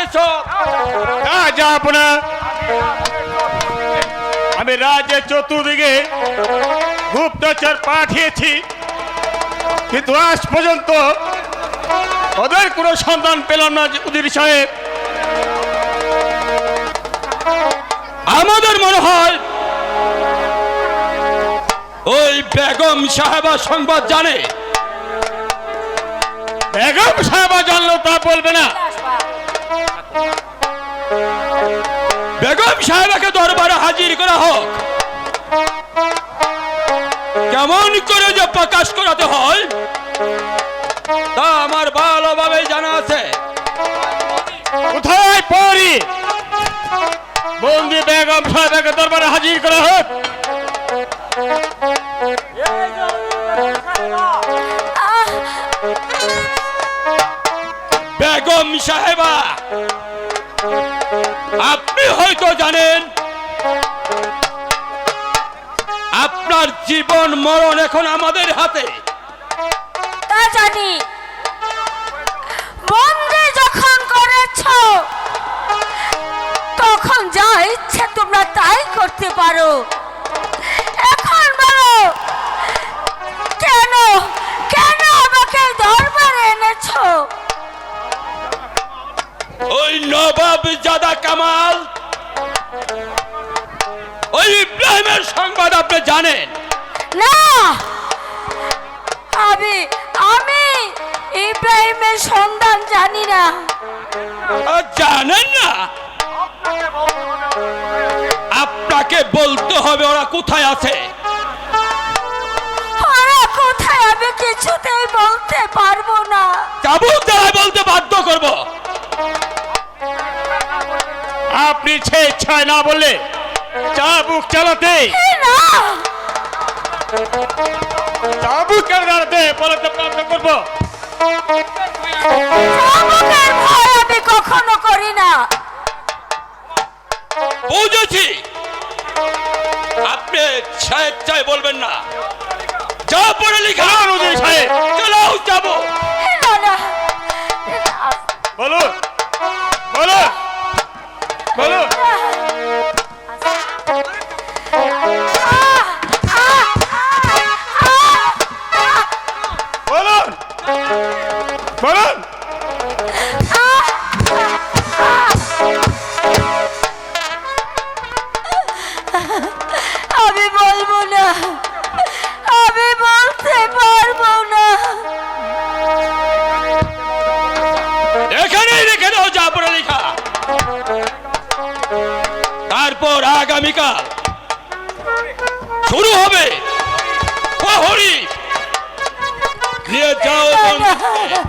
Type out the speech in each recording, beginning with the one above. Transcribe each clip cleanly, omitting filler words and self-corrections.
করেছো? যাব না। আমি রাজ্যের চতুর্দিকে গুপ্তচর পাঠিয়েছি, কিন্তু আজ পর্যন্ত ওদের কোনো সন্ধান পেলাম না উজির সাহেব। আমাদের মনে হয় ওই বেগম সাহেবা সংবাদ জানে। বেগম সাহেবা জানলো তা বলবে না। বেগম সাহেবাকে দরবারে হাজির করা হোক। কেমন করে যে প্রকাশ করাতে হয় তা আমার ভালোভাবে জানা আছে। কোথায় পড়ি? বন্দি বেগম সাহেবাকে দরবারে হাজির করা হোক। বেগম সাহেবা, আপনি হয়তো জানেন আপনার জীবন মরণ এখন আমাদের হাতে। তা জানি, বন্দি যখন করেছ তখন যা ইচ্ছে তোমরা তাই করতে পারো। এখন বলো, কেন কেন আমাকে দরবারে এনেছো? ওই নবাব জাদা কামাল, ওই ইব্রাহিমের সংবাদ আপনি জানেন না, আমি ইব্রাহিমের সন্ধান জানি না। জানেন না? আপনাকে বলতে হবে ওরা কোথায় আছে। ওরা কোথায় আমি কিছুতেই বলতে পারবো না। চাবুক দ্বারা বলতে বাধ্য করব। আপনি ইচ্ছায় না বললে চাবুক চালাতে, না, চাবুক চালাতে বলতে বাধ্য করবো। চাবুকের ভয় আমি কখনো করি না। বুঝেছি, আপনি স্বেচ্ছায় বলবেন না। যা পড়ে লিখা উজির সাহেব, চলো যাবো। না, না, বলুন বলুন বলুন। বলুন বলুন। আমি বলবো না, আমি বলতে পারবো না। এখানেই রেখে দাও যা পড়ে লেখা। তারপর আগামীকাল শুরু হবে প্রহরী। নিয়ে যাও বন্ধুকে।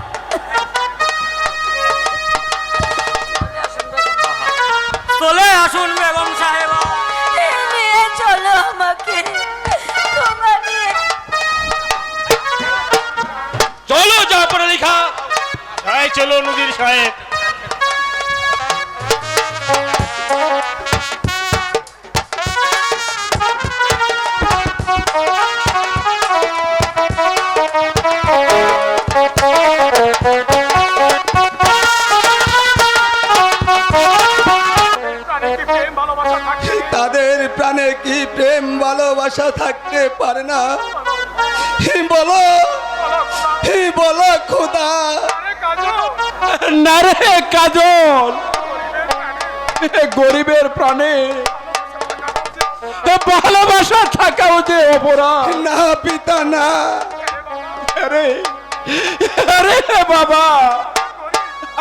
চলে আসুন বেগম সাহেবা। নিয়ে চলো আমাকে, তোমার নিয়ে চলো যা পড়ে লেখা। তাই চলুন উজির সাহেব। তাদের প্রাণে কি প্রেম ভালোবাসা থাকতে পারে না? বলো বলো খোদা। না রে কাজল, গরিবের প্রাণে ভালোবাসা থাকাও যে অপরাধ। না পিতা না। আরে আরে বাবা,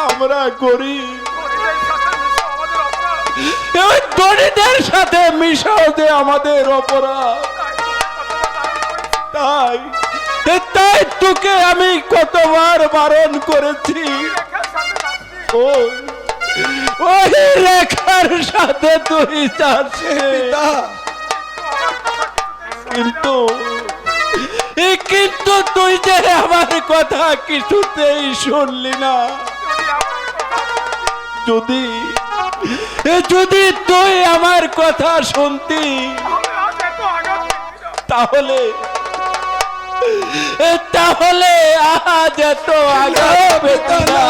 আমরা গরিব, ওই ধনীদের সাথে মিশাও যে আমাদের অপরাধ। তাই তাই তোকে আমি কতবার বারণ করেছি ওই রেখার সাথে তুই যাচ্ছিস, কিন্তু কিন্তু তুই যে আমার কথা কিছুতেই শুনলি না। যদি যদি তুই আমার কথা শুনতি তাহলে তাহলে আজ এত আগে পেত না।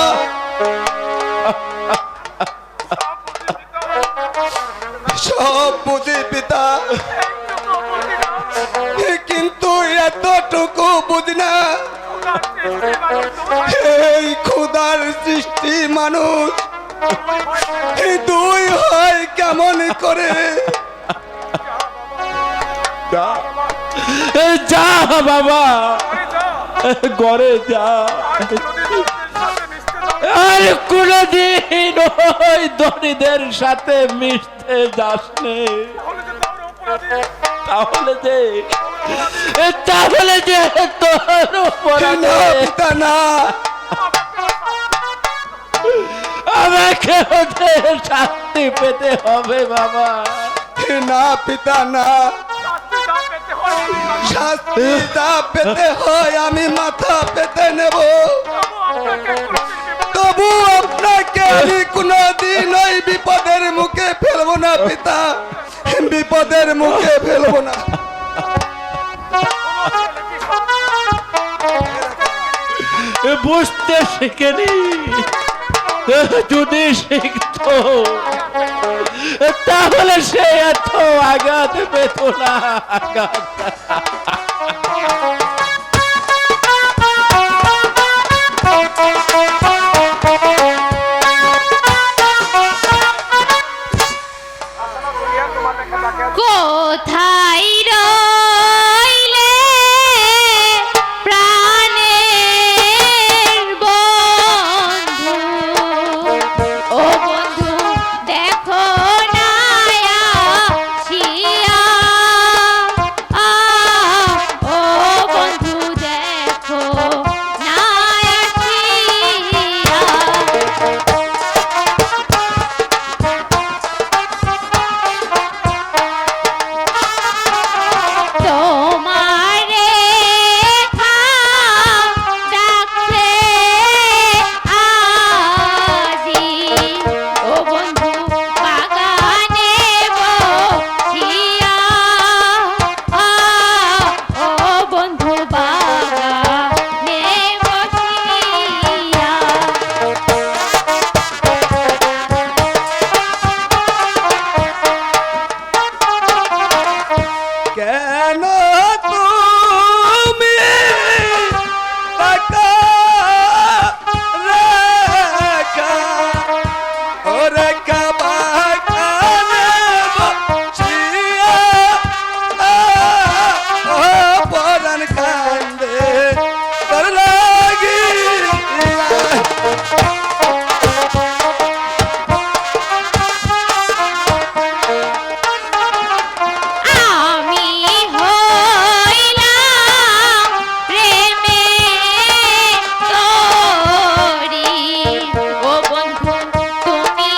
এই খোদার সৃষ্টি মানুষ এই দুই হয় কেমন করে? যা বাবা, ঘরে যা। আর কোনদিন ওই ধনীদের সাথে মিশতে যাস নে। তাহলে যে তোর না পিতা না, আমাকে ওদের শাস্তি পেতে হবে বাবা। না পিতা না, শাস্তি যা পেতে হয় আমি মাথা পেতে নেব, তবু আপনাকে আমি কোনদিন ওই বিপদের মুখে ফেলবো না পিতা, বিপদের মুখে ফেলবো না। বুঝতে শিখেনি, যদি শিখত তাহলে সে এত আঘাত পেত না। কোথায় রইলে প্রাণের বন্ধু? ও বন্ধু দেখো না আসিয়া, ও বন্ধু দেখো না আসিয়া। তোমারে ডাকছে আজি, ও বন্ধু বাগানে বসিয়া, ও বন্ধু বাগানে বসিয়া। কেন তুমি টাকা রেখা ও রেখা বাগানে বসিয়া, ও পরাণ কান্দে তোর লাগিয়া। আমি হইলাম প্রেমের তরি, ও বন্ধু তুমি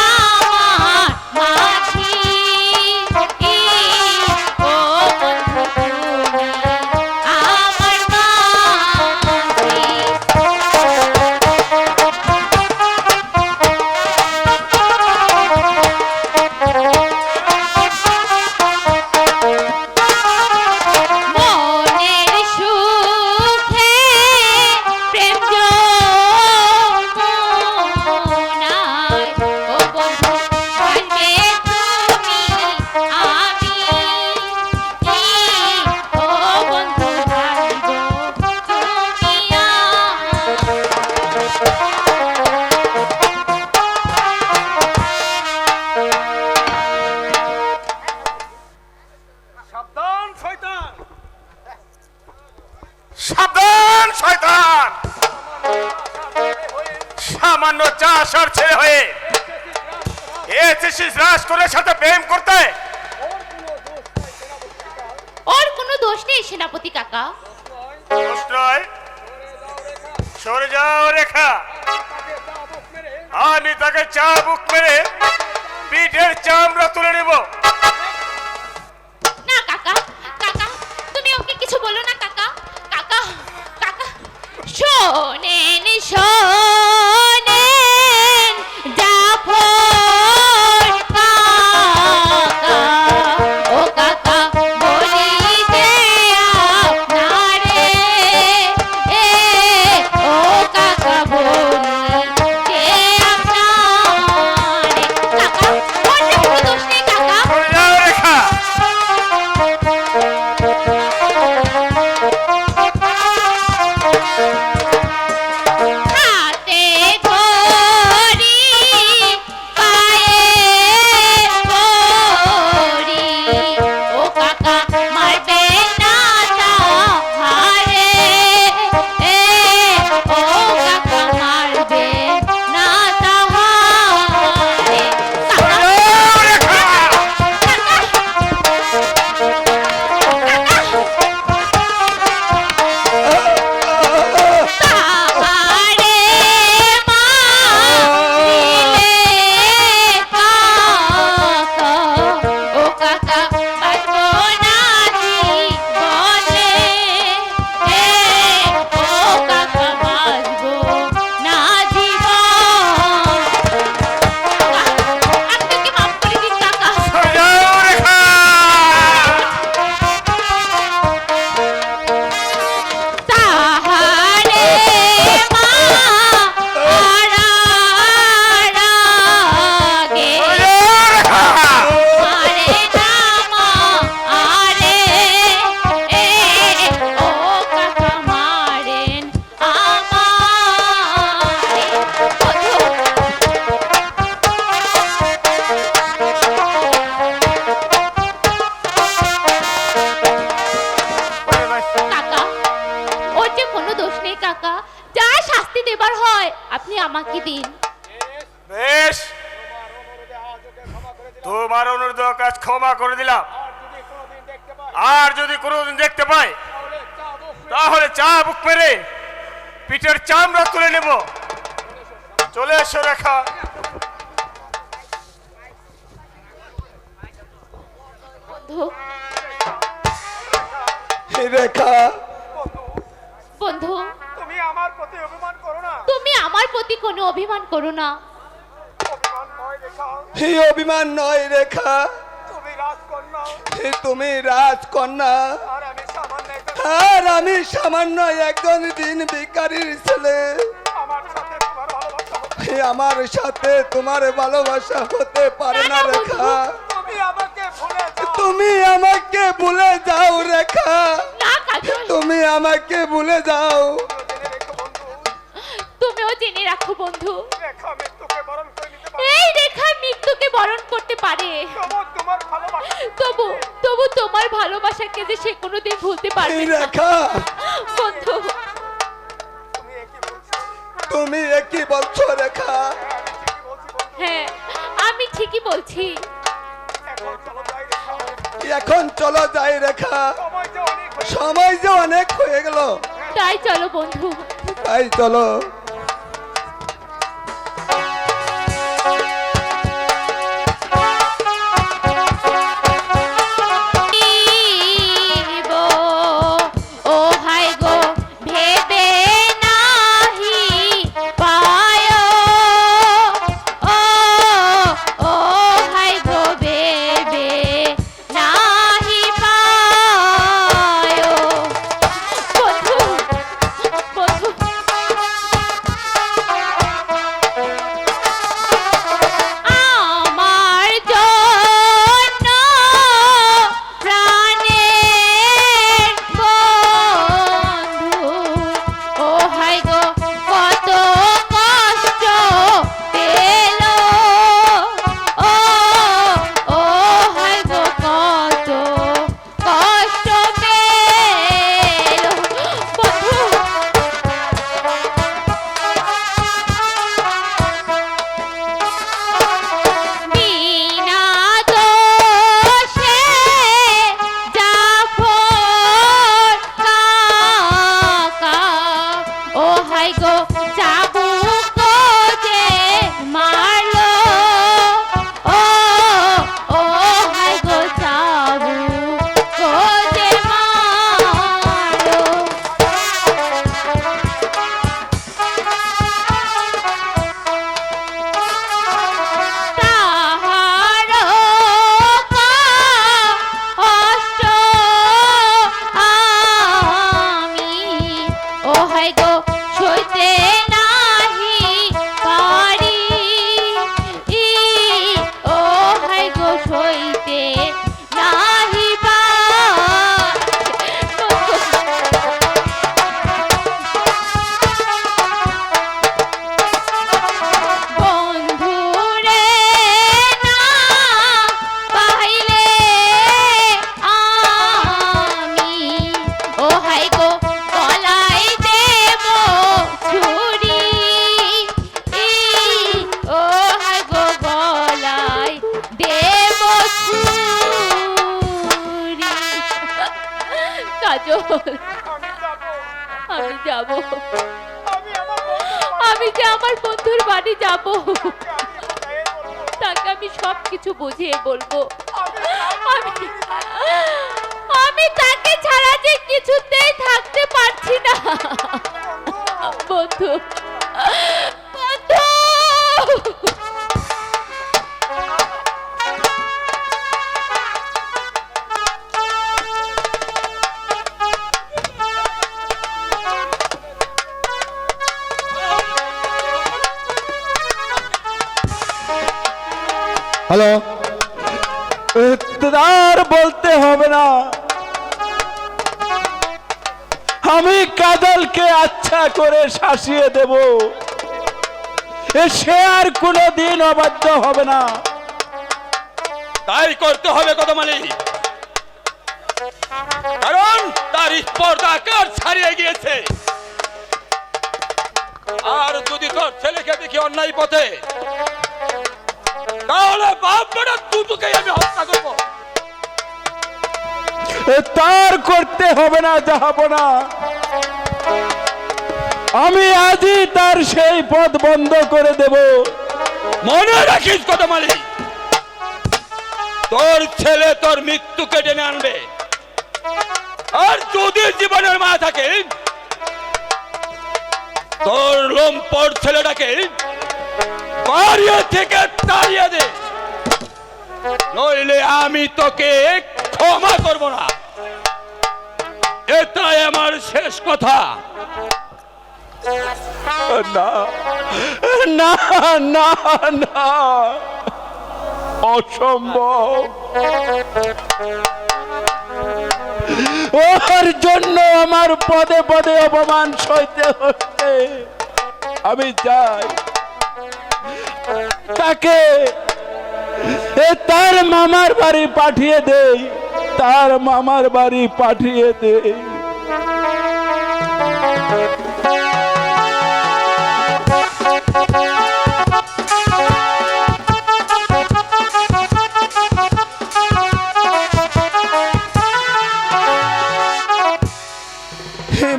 আমার মাঝি, ও বন্ধু তুমি আমার মাঝি। মনের সুখে প্রেম যমুনায়, ও বন্ধু ভাসবে তুমি আমি, ও বন্ধু ভাসবো তুমি আমি। সাবধান শয়তান, সাবধান শয়তান। সামান্য চাষার ছেলে হয়ে এসেছিস রাজকুমারের সাথে প্রেম করতে? ওর কোনো দোষ নেই সেনাপতি কাকা। দোষ নয়, সরে যাও রেখা। আমি তাকে চাবুক মেরে পিঠের চামড়া তুলে নেব। না কাকা, কাকা তুমি ওকে কিছু বলো না কাকা। কাকা কাকা শোনেন শোনেন জাফর কাকা, ও কাকা বলি যে আপনারে, ও কাকা বলি যে আপনারে। কাকা ওর কোনো দোষ নেই কাকা। বেশ, তোমার অনুরোধ কাজ ক্ষমা করে দিলাম। আর যদি কোনোদিন দেখতে পাই তাহলে চাবুক মেরে পিঠের চামড়া তুলে নেব। চলে এসো রেখা। বন্ধু হে রেখা, বন্ধু তুমি আমার প্রতি অভিমান করো না। তুমি আমার প্রতি কোনো অভিমান করো না। অভিমান নয় রেখা, হে অভিমান নয় রেখা, তুমি রাজকন্যা হে তুমি রাজকন্যা, আর আমি সামান্য একজন। আর আমি সামান্য একজন দিন ভিখারির ছেলে। আমার সাথে তোমার ভালোবাসা হতে- হে আমার সাথে তোমার ভালোবাসা হতে পারে না রেখা। তুমি আমাকে ভুলে যাও। তুমি আমাকে ভুলে যাও রেখা, না কাজল, তুমি আমাকে ভুলে যাও। জেনে রেখো বন্ধু, তুমিও জেনে রাখো বন্ধু, রেখা মৃত্যুকে বরণ করে নিতে পারে। এই রেখা মৃত্যুকে বরণ করতে পারে। তবু তোমার ভালোবাসা তবু তবু তোমার ভালোবাসাকে যে সে কোনোদিন ভুলতে হে পারবে না। রেখা, বন্ধু তুমি একই বলছো। তুমি একই বলছো রেখা। হ্যাঁ, আমি ঠিকই বলছি। এখন চলো যাই রেখা, এখন চলো যাই রেখা, সময় যে অনেক হয়ে- সময় যে অনেক হয়ে গেল। তাই চলো বন্ধু। তাই চলো। ও হাই গো ভেবে নাহি পায়ো, ও হাই গো ভেবে নাহি পায়ো। বন্ধু বন্ধু আমার জন্য প্রাণের বন্ধু, ও হাই গো কত কষ্ট পেল, ও হাই গো কত কষ্ট পেল। বন্ধু বিনা দোষে জাফর কাকা, ও হাই গো চাবুক যে মারলো, ও হাই গো চাবুক যে মারলো। তাহার কষ্ট আমি, ও হাই গো সইতে নাহি পারি, ও হাই গো সইতে নাহি বন্ধুরে না পাইলে আমি, ও হাই গো গলায় দেব ছুরি, ও হাই গো গলায় দেব ছুরি। কাজল, আমি যাবো। আমি যাব, আমি আমার বন্ধুর আমি যে আমার বন্ধুর বাড়ি যাব, বাড়ি বুঝিয়ে বলবো। তাকে আমি সব কিছু বুঝিয়ে বলবো। আমি আমি তাকে ছাড়া যে কিছুতেই থাকতে পারছি না। বন্ধু বন্ধু হ্যালো, আর বলতে হবে না, আমি কাজলকে আচ্ছা করে শাসিয়ে দেব, সে আর কোনোদিন অবাধ্য হবে না। তাই করতে হবে কদমালি, কারণ তার স্পর্ধা আকার ছাড়িয়ে গিয়েছে। আর যদি তোর ছেলেকে দেখি অন্যায় পথে আপনারা দুটোকেই আমি হত্যা করব। তার করতে হবে না জাহাপনা, আমি আজই তার সেই পথ বন্ধ করে দেব। মনে রাখিস কথা মালিক, তোর ছেলে তোর মৃত্যুকে টেনে আনবে, আর যদি জীবনের মা থাকে তোর লোমপর ছেলেটাকে বাড়িয়ে থেকে তাড়িয়ে দে, নইলে আমি তোকে ক্ষমা করব না। এটাই আমার শেষ কথা। না না না না, অসম্ভব। ওর জন্য আমার পদে পদে অপমান সইতে হচ্ছে। আমি চাই তাকে তার মামার বাড়ি পাঠিয়ে দেই, তার মামার বাড়ি পাঠিয়ে দেই।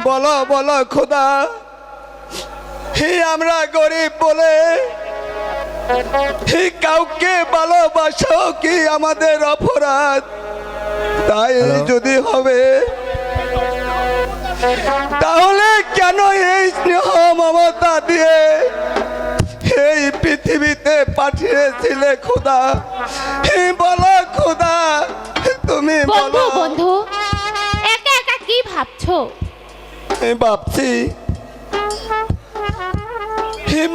বলো বলো খোদা, আমরা গরিব বলে কাউকে ভালোবাসাও কি আমাদের অপরাধ? তাই যদি হবে তাহলে কেন এই স্নেহ মমতা দিয়ে এই পৃথিবীতে পাঠিয়েছিলে খোদা? বলো খোদা, তুমি বন্ধু বলো। বন্ধু, একা একা কি ভাবছো? ভাবছি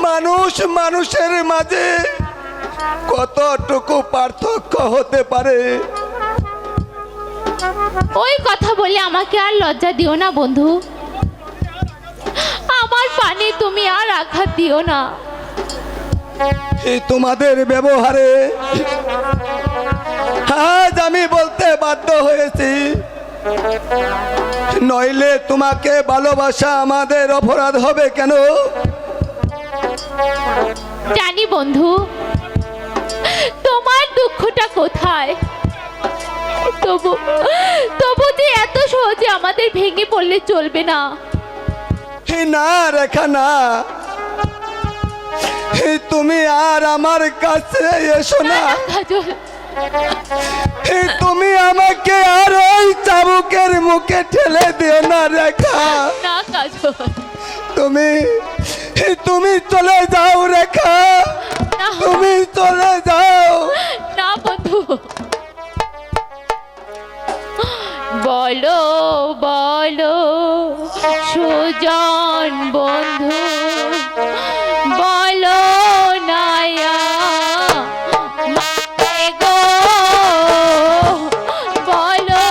মানুষ মানুষের মাঝে কতটুকু পার্থক্য হতে পারে। ওই কথা বলে আমাকে আর লজ্জা দিও না বন্ধু, আমার পানে তুমি আর আঘাত দিও না। তোমাদের ব্যবহারে আজ আমি বলতে বাধ্য হয়েছি, নইলে তোমাকে ভালোবাসা আমাদের অপরাধ হবে কেন? জানি বন্ধু, তোমার দুঃখটা কোথায়। তবু তবু যে এত সহজে আমাদের ভেঙে পড়লে চলবে না। না রেখা না, তুমি আর আমার কাছে এসো না। কাজল, তুমি আমাকে আর ওই চাবুকের মুখে ঠেলে দিও না রেখা। না কাজল, তুমি তুমি চলে যাও রেখা, না তুমি চলে যাও। না বন্ধু, বলো বলো সুজন বন্ধু, বলো নায়া মাকে গো, বলো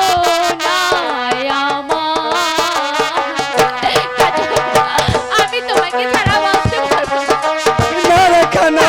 নায়া মা। আমি তোমাকে ছাড়া বাঁচতে পারবো না। না রেখা না,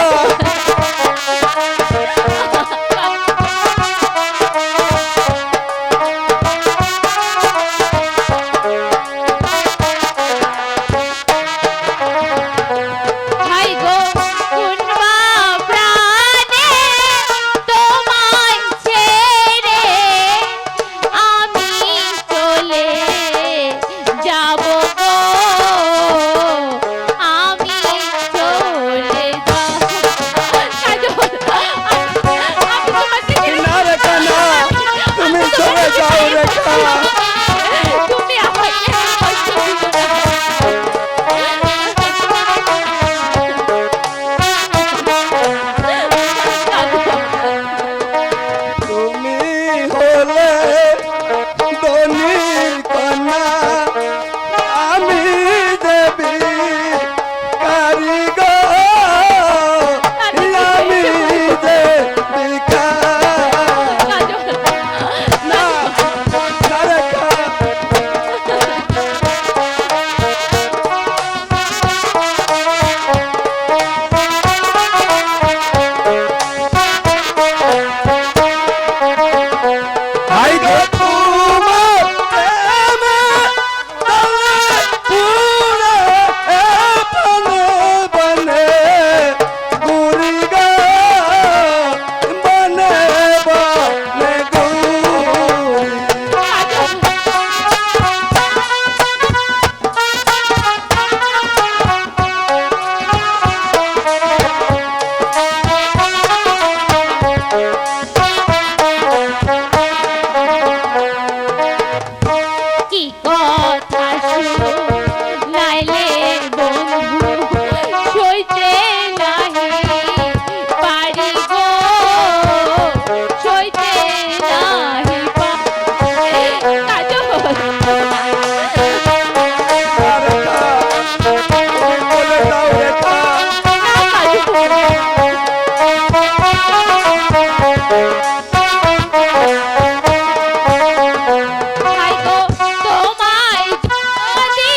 ভাই গো, তোমায় যদি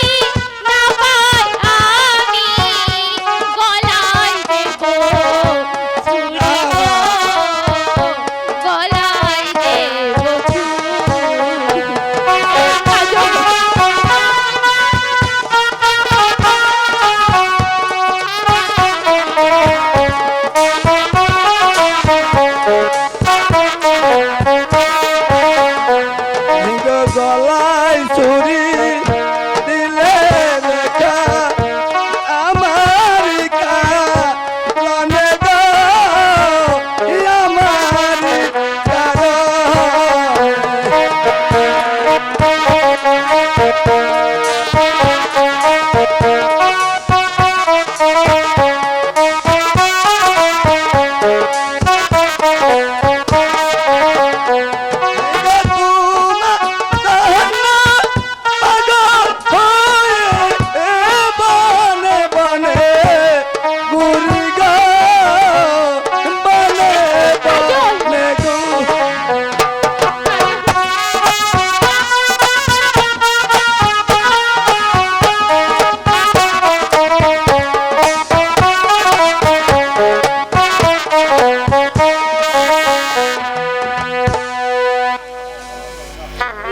না পাই আমি গলায় দেব ছুরি গো, গলায় দেব ছুরি। গলায় চুরি দিলে রেখা আমার কারণে গো, আমার কারণে।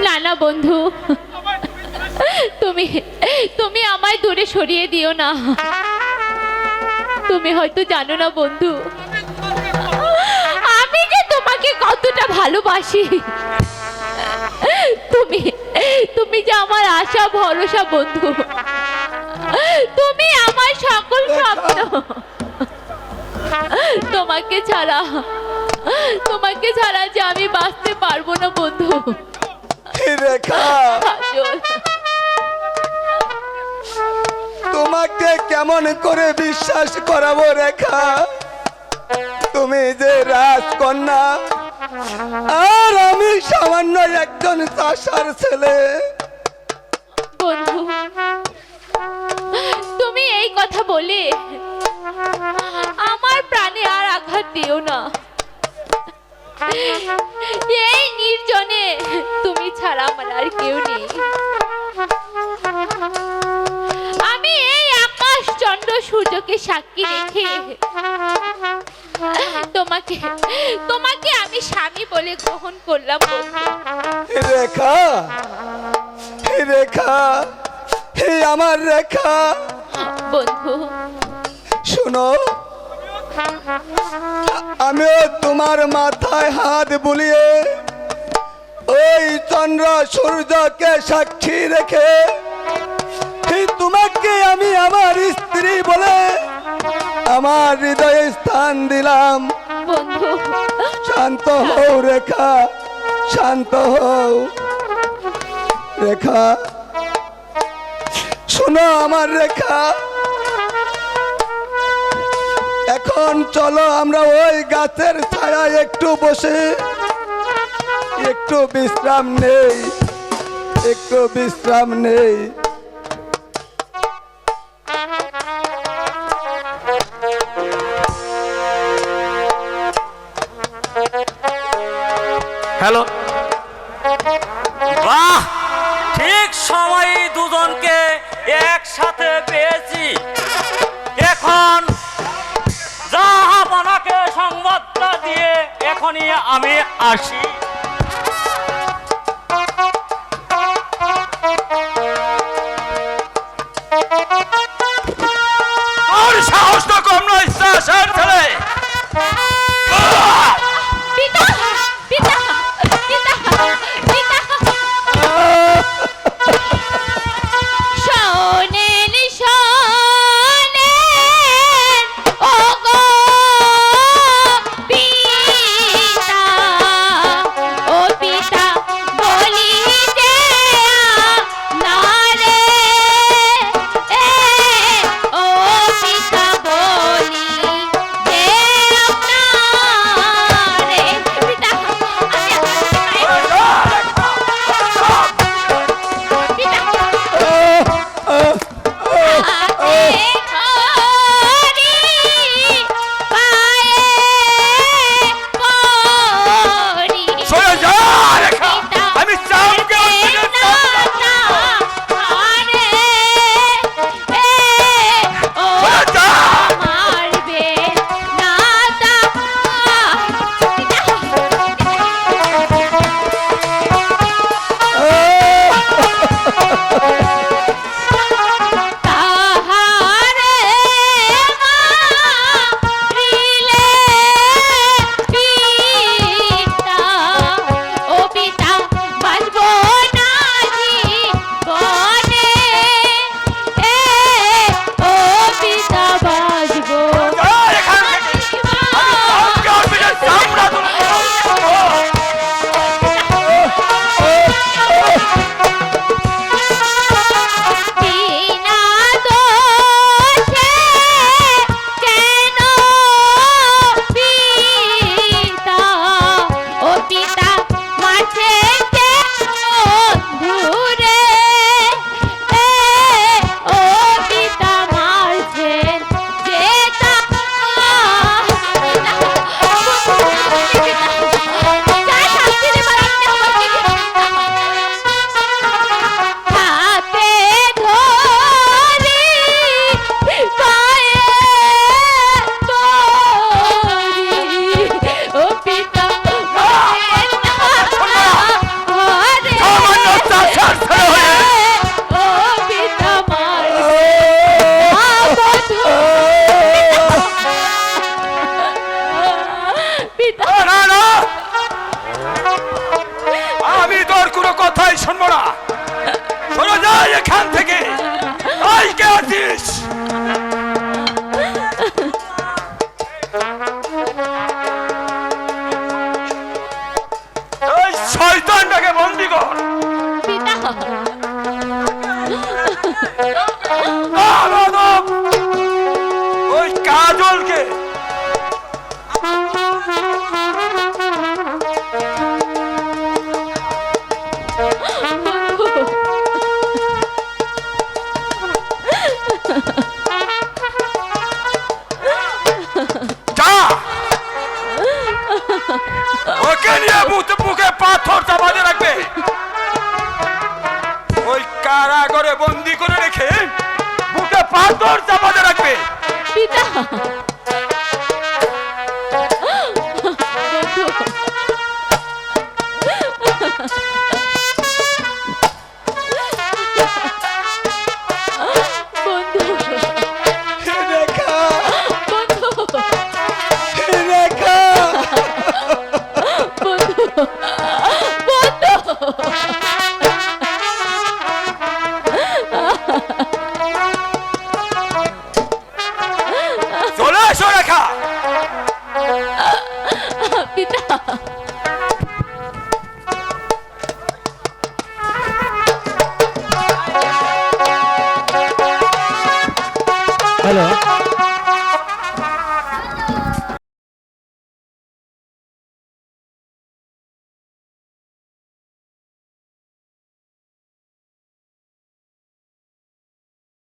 না না বন্ধু, তুমি তুমি আমায় দূরে সরিয়ে দিও না। তুমি হয়তো জানো না বন্ধু, আমি যে তোমাকে কতটা ভালোবাসি। তুমি তুমি যে আমার আশা ভরসা বন্ধু, তুমি আমার সকল স্বপ্ন। তোমাকে ছাড়া যে আমি বাঁচতে পারবো না বন্ধু। রেখা, কাজল, তোমাকে কেমন করে বিশ্বাস করাবো রেখা? তুমি যে রাজকন্যা আর আমি সামান্য একজন চাষার ছেলে। বন্ধু, তুমি এই কথা বলে আমার প্রাণে আর আঘাত দিও না। এই নির্জনে তুমি ছাড়া আমার আর কেউ নেই। আমি এই আকাশ চন্দ্র সূর্যকে সাক্ষী রেখে তোমাকে আমি স্বামী বলে গ্রহণ করলাম বন্ধু। রেখা, রেখা, হে আমার রেখা, বন্ধু শোনো, আমিও তোমার মাথায় হাত বুলিয়ে ওই চন্দ্র সূর্যকে সাক্ষী রেখে তোমাকে আমি আমার স্ত্রী বলে আমার হৃদয়ে স্থান দিলাম। বন্ধু, শান্ত হও রেখা, শান্ত হও রেখা। শোনো আমার রেখা, এখন চলো আমরা ওই গাছের ছায়ায় একটু বসে একটু বিশ্রাম নেই, একটু বিশ্রাম নেই। হ্যালো, বাহ, ঠিক সময় দুজনকে একসাথে পেয়েছি। এখন জাহাপনাকে সংবাদটা দিয়ে এখনই আমি আসি। তোর সাহস তো কম নয় চাষার ছেলে। পিতা, পিতা, পিতা, পিতা। শোনেন, শোনেন, ওগো পিতা, ও পিতা, বলি যে না রে, ও পিতা বলি শুনবো না। সরে যাই এখান থেকে। এই কে আছিস? এই শয়তানটাকে বন্দি কর। পিতা মাধব, ওই কাজলকে যা, ওকে নিয়ে বুকে পাথর চাপা দিয়ে রাখবে। ওই কারাগারে বন্দি করে রেখে বুকে পাথর চাপা দিয়ে রাখবে। পিতা বন্ধু রেখা বন্ধু রেখা বন্ধু বন্ধু চলে এসো রেখা। পিতা হ্যালো